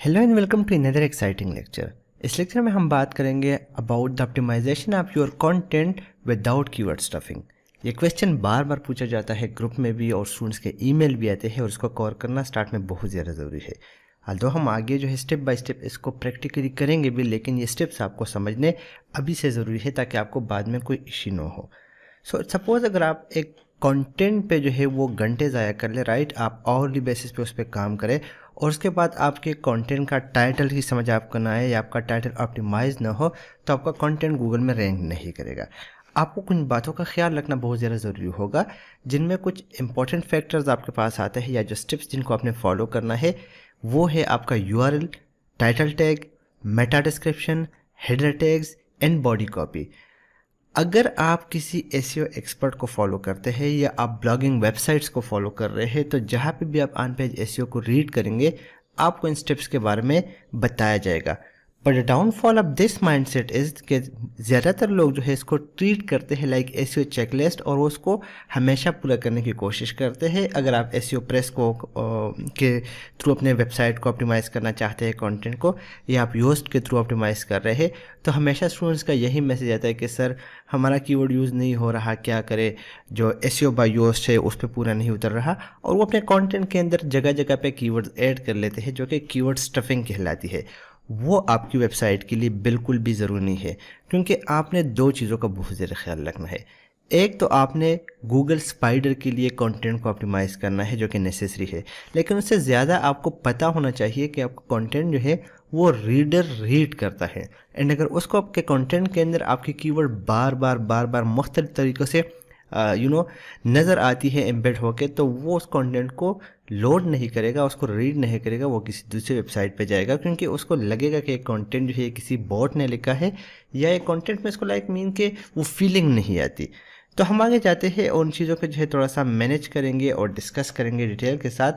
Hello and welcome to another exciting lecture. इस lecture में हम बात करेंगे about the optimization of your content without keyword stuffing. ये क्वेश्चन बार बार पूछा जाता है ग्रुप में भी और स्टूडेंट्स के ईमेल भी आते हैं और इसको कवर करना स्टार्ट में बहुत ज़्यादा ज़रूरी है। although हम आगे जो है स्टेप बाय स्टेप इसको प्रैक्टिकली करेंगे भी, लेकिन ये स्टेप्स आपको समझने अभी से ज़रूरी है ताकि आपको बाद में कोई इश्यू ना हो। सो सपोज़ अगर आप एक कंटेंट पे जो है वो घंटे ज़ाया कर ले, राइट, आप आवरली बेसिस पे उस पर काम करें और उसके बाद आपके कंटेंट का टाइटल की समझ आपको ना आए या आपका टाइटल ऑप्टिमाइज ना हो तो आपका कंटेंट गूगल में रैंक नहीं करेगा। आपको कुछ बातों का ख्याल रखना बहुत ज़्यादा ज़रूरी होगा, जिनमें कुछ इंपॉर्टेंट फैक्टर्स आपके पास आते हैं या जो स्टेप्स जिनको आपने फॉलो करना है वो है आपका URL, title tag, Meta description, header tags and body copy. अगर आप किसी एसईओ एक्सपर्ट को फॉलो करते हैं या आप ब्लॉगिंग वेबसाइट्स को फॉलो कर रहे हैं तो जहाँ पे भी आप ऑन पेज एसईओ को रीड करेंगे आपको इन स्टेप्स के बारे में बताया जाएगा। But the downfall of this mindset is कि ज़्यादातर लोग जो है इसको ट्रीट करते हैं लाइक एसईओ चेकलिस्ट और वो उसको हमेशा पूरा करने की कोशिश करते हैं। अगर आप एसईओ प्रेस को के थ्रू अपने वेबसाइट को ऑप्टिमाइज़ करना चाहते हैं कंटेंट को, या आप योस्ट के थ्रू ऑप्टिमाइज़ कर रहे हैं तो हमेशा स्टूडेंट्स का यही मैसेज आता है कि सर हमारा कीवर्ड यूज़ नहीं हो रहा, क्या करे, जो एसईओ बाय योस्ट है उस पर पूरा नहीं उतर रहा। और वो अपने कंटेंट के अंदर जगह जगह पे कीवर्ड्स ऐड कर लेते हैं जो कि कीवर्ड स्टफिंग कहलाती है। वो आपकी वेबसाइट के लिए बिल्कुल भी ज़रूरी नहीं है, क्योंकि आपने दो चीज़ों का बहुत ज़्यादा ख्याल रखना है। एक तो आपने गूगल स्पाइडर के लिए कंटेंट को ऑप्टिमाइज़ करना है जो कि नेसेसरी है, लेकिन उससे ज़्यादा आपको पता होना चाहिए कि आपका कंटेंट जो है वो रीडर रीड करता है। एंड अगर उसको आपके कंटेंट के अंदर आपकी कीवर्ड बार बार मुख्तलिफ तरीक़ों से नज़र आती है एम्बेड होके, तो वो उस कंटेंट को लोड नहीं करेगा, उसको रीड नहीं करेगा, वो किसी दूसरी वेबसाइट पे जाएगा, क्योंकि उसको लगेगा कि एक कंटेंट जो है किसी बॉट ने लिखा है या एक कंटेंट में इसको लाइक मीन के वो फीलिंग नहीं आती। तो हम आगे जाते हैं और उन चीज़ों को जो है थोड़ा सा मैनेज करेंगे और डिस्कस करेंगे डिटेल के साथ।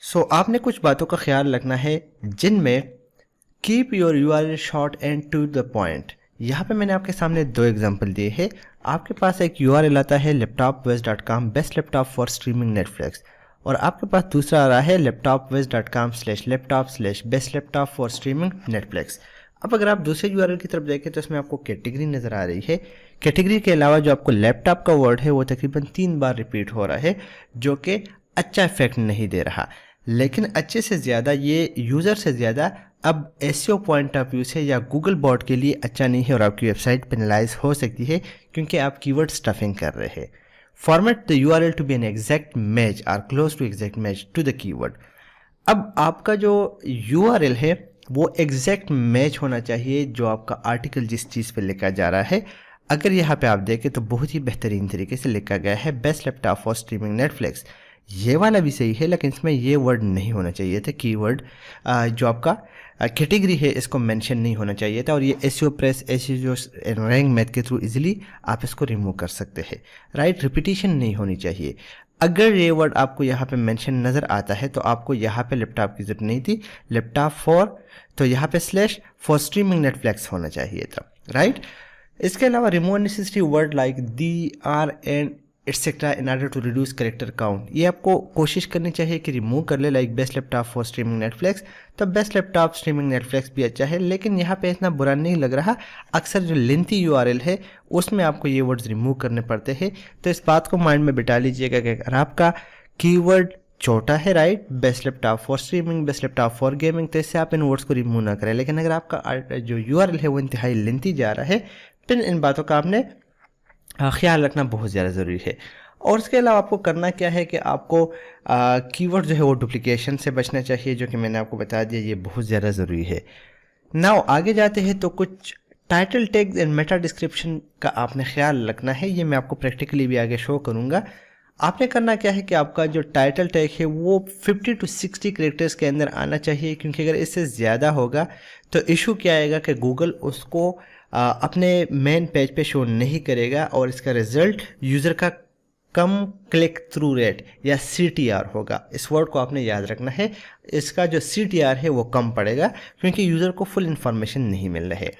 सो आपने कुछ बातों का ख्याल रखना है जिनमें keep your URL short and to the point. यहाँ पे मैंने आपके सामने दो एग्जांपल दिए हैं। आपके पास एक यूआरएल आता है laptopwiz.com best laptop for streaming Netflix, और आपके पास दूसरा आ रहा है laptopwiz.com/laptop/बेस्ट लैपटॉप फॉर स्ट्रीमिंग नेटफ्लिक्स। अब अगर आप दूसरे यूआरएल की तरफ देखें तो इसमें आपको कैटेगरी नज़र आ रही है। कैटेगरी के अलावा जो आपको लैपटॉप का वर्ड है वो तकरीबन 3 बार रिपीट हो रहा है, जो कि अच्छा इफेक्ट नहीं दे रहा। लेकिन अच्छे से ज़्यादा ये यूज़र से ज़्यादा अब एसईओ पॉइंट ऑफ व्यू से या गूगल बॉट के लिए अच्छा नहीं है और आपकी वेबसाइट पेनलाइज हो सकती है क्योंकि आप कीवर्ड स्टफिंग कर रहे हैं। Format the URL to be an exact match or close to exact match to the keyword. अब आपका जो यूआरएल है वो एग्जैक्ट मैच होना चाहिए जो आपका आर्टिकल जिस चीज़ पे लिखा जा रहा है। अगर यहाँ पे आप देखें तो बहुत ही बेहतरीन तरीके से लिखा गया है best laptop for streaming Netflix. ये वाला भी सही है, लेकिन इसमें ये वर्ड नहीं होना चाहिए था। कीवर्ड जो आपका कैटेगरी है इसको मेंशन नहीं होना चाहिए था, और ये SEO press, SEO rank math के थ्रू इजीली आप इसको रिमूव कर सकते हैं, राइट। रिपीटिशन नहीं होनी चाहिए। अगर ये वर्ड आपको यहाँ पे मेंशन नज़र आता है तो आपको यहाँ पे लैपटॉप की जरूरत नहीं थी, लैपटॉप फॉर, तो यहाँ पे स्लैश फॉर स्ट्रीमिंग नेटफ्लिक्स होना चाहिए था, राइट। इसके अलावा remove unnecessary word like the, or and etcetera in order to reduce character count, ये आपको कोशिश करनी चाहिए कि रिमूव कर ले। Like best laptop for streaming Netflix, तो बेस्ट लैपटॉप स्ट्रीमिंग नेटफ्लिक्स भी अच्छा है, लेकिन यहाँ पे इतना बुरा नहीं लग रहा। अक्सर जो लेंथी यूआरएल है उसमें आपको ये वर्ड्स रिमूव करने पड़ते हैं, तो इस बात को माइंड में बिठा लीजिएगा कि अगर आपका कीवर्ड छोटा है, right, best laptop for streaming, best laptop for gaming, तो इससे आप इन वर्ड्स को रिमूव ना करें। लेकिन अगर आपका जो यूआरएल है वो इंतहाई लेंथी जा रहा है तो इन बातों का आपने ख्याल रखना बहुत ज़्यादा ज़रूरी है। और इसके अलावा आपको करना क्या है कि आपको कीवर्ड जो है वो डुप्लीकेशन से बचना चाहिए, जो कि मैंने आपको बता दिया, ये बहुत ज़्यादा ज़रूरी है। नाउ आगे जाते हैं तो कुछ title tags and Meta description का आपने ख्याल रखना है। ये मैं आपको प्रैक्टिकली भी आगे शो करूँगा। आपने करना क्या है कि आपका जो टाइटल टैग है वो 50 to 60 कैरेक्टर्स के अंदर आना चाहिए, क्योंकि अगर इससे ज़्यादा होगा तो इशू क्या आएगा कि गूगल उसको अपने मेन पेज पे शो नहीं करेगा और इसका रिजल्ट यूज़र का कम क्लिक थ्रू रेट या CTR होगा। इस वर्ड को आपने याद रखना है। इसका जो CTR है वो कम पड़ेगा क्योंकि यूज़र को फुल इन्फॉर्मेशन नहीं मिल रही है।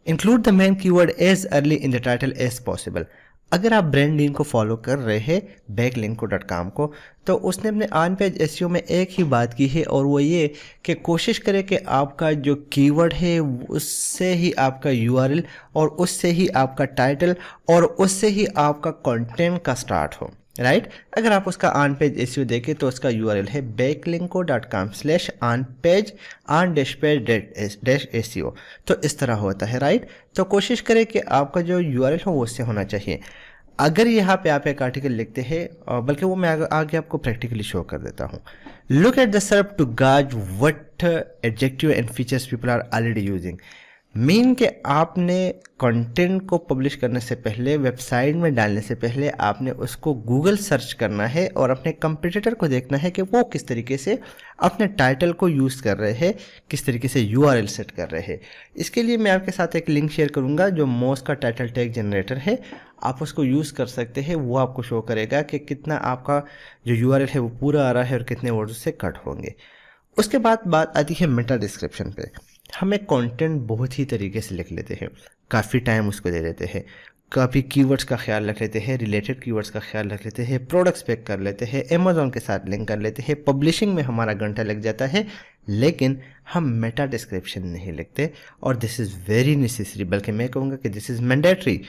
Include the main keyword as early in the title as possible. अगर आप ब्रांडीन को फॉलो कर रहे हैं backlinko.com को, तो उसने अपने ऑन पेज एसईओ में एक ही बात की है, और वो ये कि कोशिश करें कि आपका जो कीवर्ड है उससे ही आपका यूआरएल और उससे ही आपका टाइटल और उससे ही आपका कंटेंट का स्टार्ट हो, राइट। अगर आप उसका ऑन पेज एसईओ देखें तो उसका यूआरएल है backlinko.com/on-page-on-SEO। तो इस तरह होता है, राइट। तो कोशिश करें कि आपका जो यूआरएल हो वो उससे होना चाहिए। अगर यहाँ पे आप एक आर्टिकल लिखते हैं, बल्कि वो मैं आगे आपको प्रैक्टिकली शो कर देता हूँ। Look at the SERP to gauge what adjective and features people are already using. Mean कि आपने कंटेंट को पब्लिश करने से पहले, वेबसाइट में डालने से पहले आपने उसको गूगल सर्च करना है और अपने कंपटीटर को देखना है कि वो किस तरीके से अपने टाइटल को यूज़ कर रहे हैं, किस तरीके से यूआरएल सेट कर रहे हैं। इसके लिए मैं आपके साथ एक लिंक शेयर करूंगा जो मोज का टाइटल टैग जनरेटर है, आप उसको यूज़ कर सकते हैं। वो आपको शो करेगा कि कितना आपका जो यूआरएल है वो पूरा आ रहा है और कितने वर्ड उससे कट होंगे। उसके बाद बात आती है मेटा डिस्क्रिप्शन पे। हम एक कंटेंट बहुत ही तरीके से लिख लेते हैं, काफ़ी टाइम उसको दे देते हैं, काफ़ी कीवर्ड्स का ख्याल रख लेते हैं, रिलेटेड कीवर्ड्स का ख्याल रख लेते हैं, प्रोडक्ट्स पैक कर लेते हैं, अमेज़ॉन के साथ लिंक कर लेते हैं, पब्लिशिंग में हमारा घंटा लग जाता है, लेकिन हम मेटा डिस्क्रिप्शन नहीं लिखते। और दिस इज़ वेरी नेसेसरी, बल्कि मैं कहूँगा कि दिस इज़ मैंडेटरी।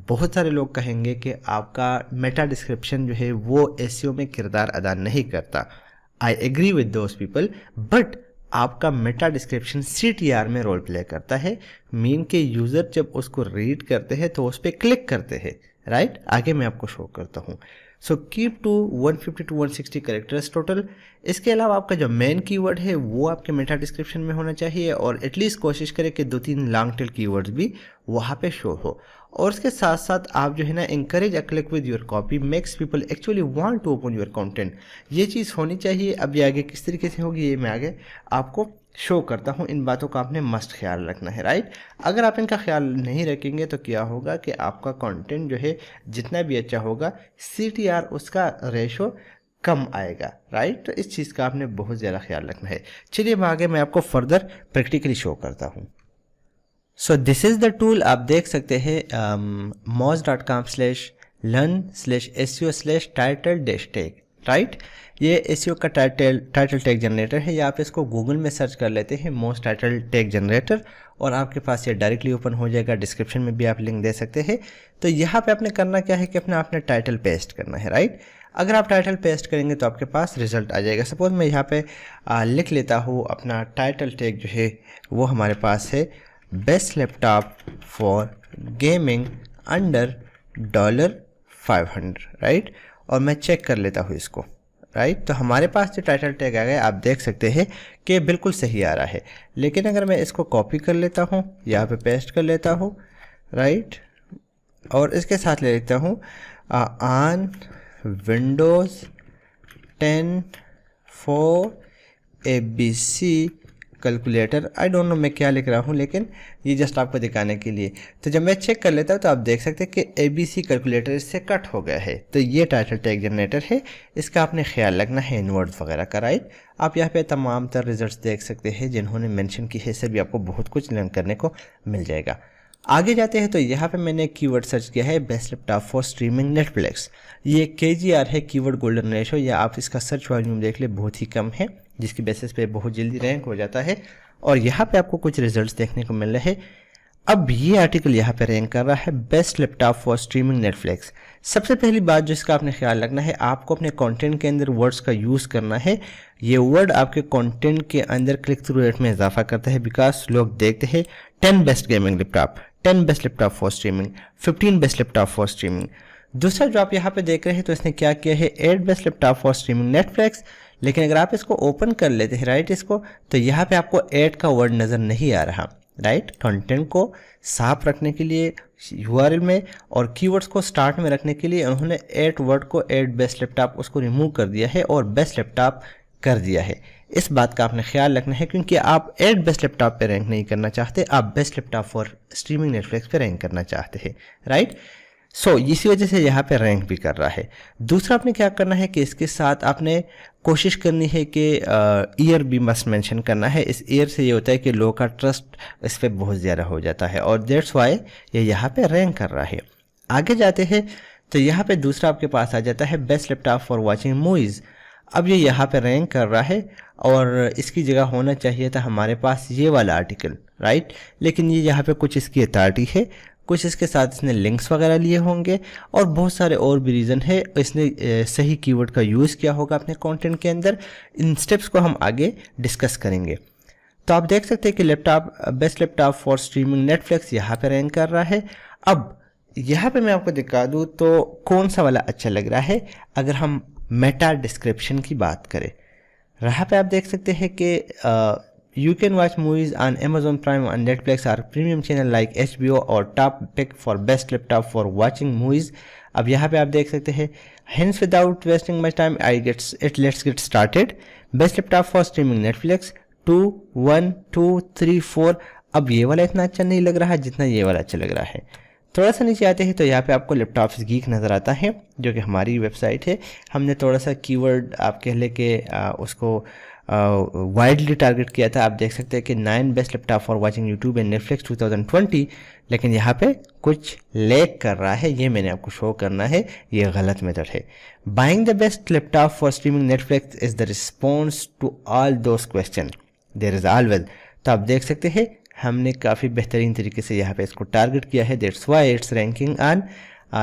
बहुत सारे लोग कहेंगे कि आपका मेटा डिस्क्रिप्शन जो है वो एसईओ में किरदार अदा नहीं करता। I agree with those people, but आपका मेटा डिस्क्रिप्शन CTR में रोल प्ले करता है। मीन के यूज़र जब उसको रीड करते हैं तो उस पर क्लिक करते हैं, राइट। आगे मैं आपको शो करता हूँ। So keep to 150 to 160 characters total. इसके अलावा आपका जो मेन कीवर्ड है वो आपके मेटा डिस्क्रिप्शन में होना चाहिए, और एटलीस्ट कोशिश करें कि 2-3 लॉन्ग टेल कीवर्ड्स भी वहाँ पे शो हो। और इसके साथ साथ आप जो है ना, encourage a click with your copy makes people actually want to open your content। ये चीज़ होनी चाहिए। अब ये आगे किस तरीके से होगी ये मैं आगे आपको शो करता हूँ। इन बातों का आपने मस्ट ख्याल रखना है, राइट। अगर आप इनका ख्याल नहीं रखेंगे तो क्या होगा कि आपका कंटेंट जो है जितना भी अच्छा होगा, CTR उसका रेशो कम आएगा, राइट। तो इस चीज़ का आपने बहुत ज़्यादा ख्याल रखना है। चलिए अब आगे मैं आपको फर्दर प्रैक्टिकली शो करता हूँ। So this is the tool. आप देख सकते हैं moz.com/learn/seo/title-tag, राइट। ये एसईओ का टाइटल टैग जनरेटर है। या आप इसको गूगल में सर्च कर लेते हैं मोज टाइटल टैग जनरेटर, और आपके पास ये डायरेक्टली ओपन हो जाएगा। डिस्क्रिप्शन में भी आप लिंक दे सकते हैं। तो यहाँ पे आपने करना क्या है कि आपने टाइटल पेस्ट करना है, राइट। अगर आप टाइटल पेस्ट करेंगे तो आपके पास रिजल्ट आ जाएगा। सपोज मैं यहाँ पे लिख लेता हूँ अपना टाइटल टैग जो है वो हमारे पास है best laptop for gaming under $500, right. और मैं चेक कर लेता हूँ इसको, राइट। तो हमारे पास जो टाइटल टैग आ गया आप देख सकते हैं कि बिल्कुल सही आ रहा है। लेकिन अगर मैं इसको कॉपी कर लेता हूँ, यहाँ पे पेस्ट कर लेता हूँ, राइट, और इसके साथ ले लेता हूँ on Windows 10 for ABC calculator. I don't know मैं क्या लिख रहा हूँ, लेकिन ये जस्ट आपको दिखाने के लिए। तो जब मैं चेक कर लेता हूँ तो आप देख सकते हैं कि ABC कैलकुलेटर इससे कट हो गया है। तो ये टाइटल टैग जनरेटर है, इसका आपने ख्याल रखना है इनवर्ड्स वगैरह का, राइट। आप यहाँ पे तमाम तर रिजल्ट्स देख सकते हैं जिन्होंने मेंशन की है, से भी आपको बहुत कुछ लर्न करने को मिल जाएगा। आगे जाते हैं तो यहाँ पे मैंने कीवर्ड सर्च किया है best laptop for streaming Netflix. ये KGR है, कीवर्ड गोल्डन रेशो, या आप इसका सर्च वॉल्यूम देख ले बहुत ही कम है, जिसकी बेसिस पे बहुत जल्दी रैंक हो जाता है। और यहाँ पे आपको कुछ रिजल्ट्स देखने को मिल रहे हैं। अब ये आर्टिकल यहाँ पे रैंक कर रहा है best laptop for streaming Netflix. सबसे पहली बात जिसका आपने ख्याल रखना है, आपको अपने कंटेंट के अंदर वर्ड्स का यूज़ करना है। ये वर्ड आपके कंटेंट के अंदर क्लिक थ्रू रेट में इजाफा करता है, बिकॉज लोग देखते हैं 10 best gaming laptop, 10 best laptop for streaming, 15 best laptop for streaming. दूसरा जो आप यहाँ पे देख रहे हैं तो इसने क्या किया है 8 best laptop for streaming Netflix. लेकिन अगर आप इसको ओपन कर लेते हैं, राइट, इसको, तो यहाँ पे आपको 8 का वर्ड नज़र नहीं आ रहा, राइट। कंटेंट को साफ रखने के लिए यूआरएल में और कीवर्ड्स को स्टार्ट में रखने के लिए उन्होंने 8 वर्ड को 8 बेस्ट लैपटॉप उसको रिमूव कर दिया है और बेस्ट लैपटॉप कर दिया है। इस बात का आपने ख्याल रखना है, क्योंकि आप 8 बेस्ट लैपटॉप पे रैंक नहीं करना चाहते, आप best laptop for streaming Netflix पे रैंक करना चाहते हैं, राइट। सो इसी वजह से यहाँ पे रैंक भी कर रहा है। दूसरा आपने क्या करना है कि इसके साथ आपने कोशिश करनी है कि ईयर भी मस्ट मेंशन करना है। इस ईयर से ये होता है कि लोगों का ट्रस्ट इस पर बहुत ज़्यादा हो जाता है, और दैट्स वाई ये यहाँ पे रैंक कर रहा है। आगे जाते हैं तो यहाँ पे दूसरा आपके पास आ जाता है best laptop for watching movies. अब ये यहाँ पे रैंक कर रहा है और इसकी जगह होना चाहिए था हमारे पास ये वाला आर्टिकल, राइट। लेकिन ये यहाँ पे कुछ इसकी अथॉरिटी है, कुछ इसके साथ इसने लिंक्स वगैरह लिए होंगे और बहुत सारे और भी रीज़न है। इसने सही कीवर्ड का यूज़ किया होगा अपने कंटेंट के अंदर। इन स्टेप्स को हम आगे डिस्कस करेंगे। तो आप देख सकते हैं कि best laptop for streaming Netflix यहाँ पे रैंक कर रहा है। अब यहाँ पे मैं आपको दिखा दूँ तो कौन सा वाला अच्छा लग रहा है। अगर हम मेटा डिस्क्रिप्शन की बात करें, यहाँ पे आप देख सकते हैं कि you can watch movies on Amazon Prime and Netflix or premium channel like HBO और top pick for best laptop for watching movies। अब यहाँ पे आप देख सकते हैं hence without wasting much time let's get started। best laptop for streaming Netflix 2 1 2 3 4। अब ये वाला इतना अच्छा नहीं लग रहा जितना ये वाला अच्छा लग रहा है। थोड़ा सा नीचे आते हैं तो यहाँ पे आपको लैपटॉप्स गीक नज़र आता है जो कि हमारी वेबसाइट है। हमने थोड़ा सा कीवर्ड आप कह ले के उसको वाइडली टारगेट किया था। आप देख सकते हैं कि 9 best laptop for watching YouTube and Netflix 2020, लेकिन यहाँ पे कुछ लैग कर रहा है। ये मैंने आपको शो करना है, ये गलत मेथड है। Buying the best laptop for streaming Netflix is the response to all those question there is always. तो आप देख सकते हैं हमने काफ़ी बेहतरीन तरीके से यहाँ पे इसको टारगेट किया है। That's why it's ranking on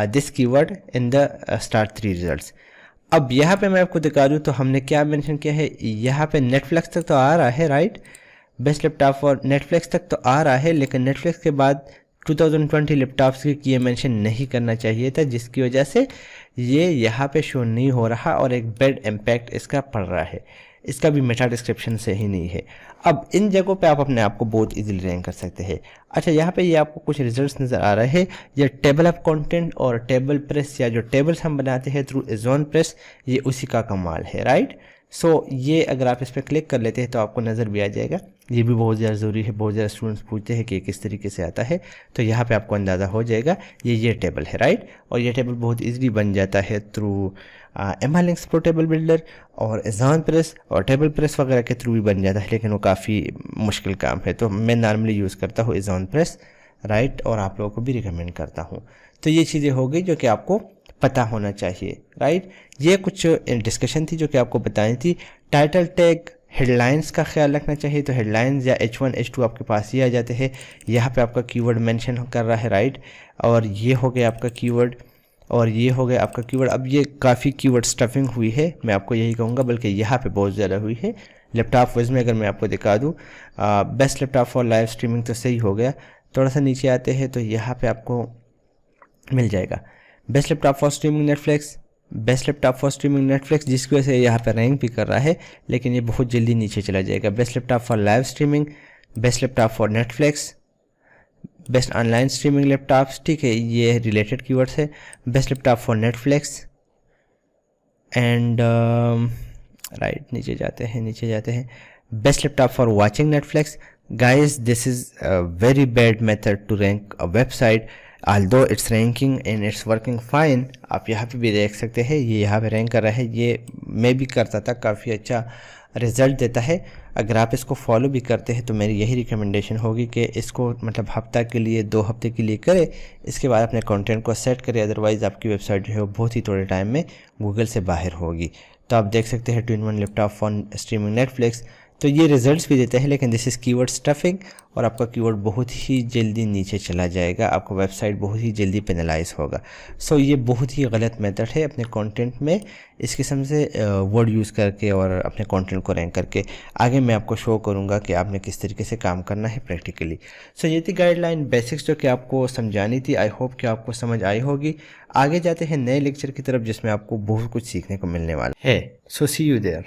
this keyword in the start 3 results. अब यहाँ पे मैं आपको दिखा दूँ तो हमने क्या मेंशन किया है, यहाँ पे नेटफ्लिक्स तक तो आ रहा है, right. Best laptop for Netflix तक तो आ रहा है, लेकिन नेटफ्लिक्स के बाद 2020 लैपटॉप्स की ये मेंशन नहीं करना चाहिए था, जिसकी वजह से ये यहाँ पे शो नहीं हो रहा और एक बैड इम्पैक्ट इसका पड़ रहा है। इसका भी मेटा डिस्क्रिप्शन से ही नहीं है। अब इन जगहों पे आप अपने आप को बहुत इजीली रैंक कर सकते हैं। अच्छा, यहाँ पे ये आपको कुछ रिजल्ट्स नज़र आ रहे हैं। ये टेबल ऑफ कंटेंट और टेबल प्रेस या जो टेबल्स हम बनाते हैं थ्रू एज़ोन प्रेस, ये उसी का कमाल है, राइट। सो ये अगर आप इस पर क्लिक कर लेते हैं तो आपको नज़र भी आ जाएगा। ये भी बहुत ज़्यादा ज़रूरी है, बहुत ज़्यादा स्टूडेंट्स पूछते हैं कि किस तरीके से आता है, तो यहाँ पे आपको अंदाज़ा हो जाएगा ये टेबल है, राइट। और ये टेबल बहुत ईजिली बन जाता है through MR-Links pro table builder और एज़ोन प्रेस और टेबल प्रेस वगैरह के थ्रू भी बन जाता है, लेकिन वो काफ़ी मुश्किल काम है। तो मैं नॉर्मली यूज़ करता हूँ एज़ोन प्रेस, राइट, और आप लोगों को भी रिकमेंड करता हूँ। तो ये चीज़ें हो गई जो कि आपको पता होना चाहिए, राइट। ये कुछ डिस्कशन थी जो कि आपको बतानी थी। टाइटल टैग, हेडलाइंस का ख्याल रखना चाहिए। तो हेडलाइंस या H1 H2 आपके पास ये आ जाते हैं। यहाँ पे आपका कीवर्ड मेंशन कर रहा है, राइट। और ये हो गया आपका कीवर्ड और ये हो गया आपका कीवर्ड। अब ये काफ़ी कीवर्ड स्टफिंग हुई है, मैं आपको यही कहूँगा, बल्कि यहाँ पे बहुत ज़्यादा हुई है। लैपटॉप वाइज में अगर मैं आपको दिखा दूँ, best laptop for live streaming तो सही हो गया। थोड़ा सा नीचे आते हैं तो यहाँ पे आपको मिल जाएगा best laptop for streaming Netflix, best laptop for streaming Netflix, जिसकी वजह से यहाँ पे रैंक भी कर रहा है, लेकिन ये बहुत जल्दी नीचे चला जाएगा। Best laptop for live streaming, best laptop for Netflix, best online streaming laptops, ठीक है, ये रिलेटेड कीवर्ड्स है। Best laptop for Netflix and right, नीचे जाते हैं best laptop for watching Netflix. Guys, this is a very bad method to rank a website, although it's ranking and it's working fine। आप यहाँ पे भी देख सकते हैं ये यहाँ पे रैंक कर रहा है। ये मैं भी करता था, काफ़ी अच्छा रिज़ल्ट देता है। अगर आप इसको फॉलो भी करते हैं तो मेरी यही रिकमेंडेशन होगी कि इसको मतलब हफ्ता के लिए 2 हफ्ते के लिए करें, इसके बाद अपने कंटेंट को सेट करें, अदरवाइज़ आपकी वेबसाइट जो है वो बहुत ही थोड़े टाइम में गूगल से बाहर होगी। तो आप देख सकते हैं 2-in-1 laptop for streaming Netflix, तो ये रिजल्ट्स भी देते हैं, लेकिन दिस इज़ कीवर्ड स्टफिंग और आपका कीवर्ड बहुत ही जल्दी नीचे चला जाएगा, आपका वेबसाइट बहुत ही जल्दी पेनलाइज होगा। सो ये बहुत ही गलत मेथड है अपने कंटेंट में इस किस्म से वर्ड यूज़ करके और अपने कंटेंट को रैंक करके। आगे मैं आपको शो करूँगा कि आपने किस तरीके से काम करना है प्रैक्टिकली। सो ये थी गाइडलाइन बेसिक्स जो कि आपको समझानी थी। आई होप कि आपको समझ आई होगी। आगे जाते हैं नए लेक्चर की तरफ जिसमें आपको बहुत कुछ सीखने को मिलने वाला है। सो सी यू देयर।